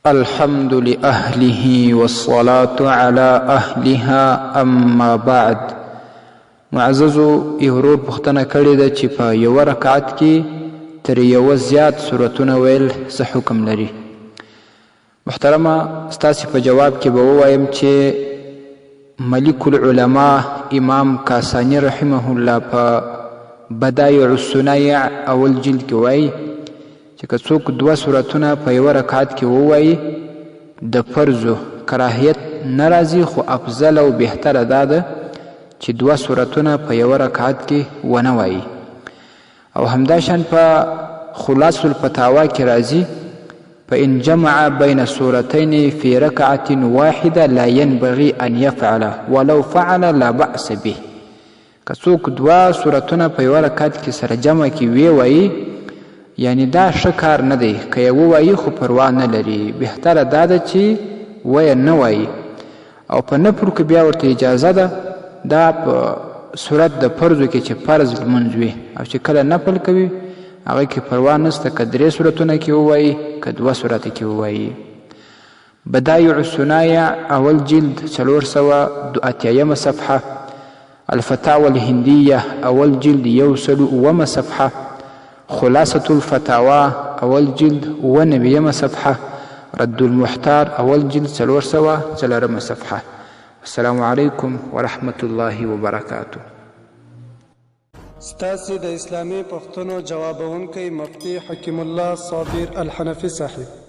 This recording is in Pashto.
الحمد لأهله والصلاة على أهلها أما بعد. معززو ایورور پختنه کړې ده چې په یو رکعت کې تر یو زیات سورتونه ویل څه حکم لري. محترمه ستاسې په جواب کې به ووایم چې ملک العلماء امام کاسانی رحمه الله په بدایع الصنایع اول جلد کې وایي چې که څوک دوه سورتونه په یوه رکعت کې ووایي د فرضو کراهیت نه راځي، خو افضل او بهتره دا ده چې دوه سورتونه په یوه رکعت کې ونه وایي. او همداشان په خلاص الفتاوا کې راځي فإن جمع بين سورتين في ركعة واحدة لا ينبغي أن يفعل ولو فعل لا بأس به. که څوک دوه سورتونه په یوه رکعت کې سره جمع کې ووایي یعنی دا ښه کار نه دی، که یې ووایي خو پروا نه لري، بهتره دا ده چې ویې نه وایي. او په نفلو کې بیا ورته اجازه ده، دا په صورت د فرضو کې چې فرض لمونځ وي، او چې کله نفل کوي هغه کې پروا نسته که درې سورتونه کې ووایي که دوه سورته کې ووایي. بدایع الصنایع اول جلد 482 صفحه، الفتاوى الهندیه اول جلد 107 صفحه، خلاصة الفتاوى اول جلد 99 صفحه، رد المحتار اول جلد 404 صفحه. السلام علیکم ورحمة الله وبرکاته. ستاسې د اسلامي پوښتنو جوابونکی مفتي حکیم الله صابر الحنفي صاحب.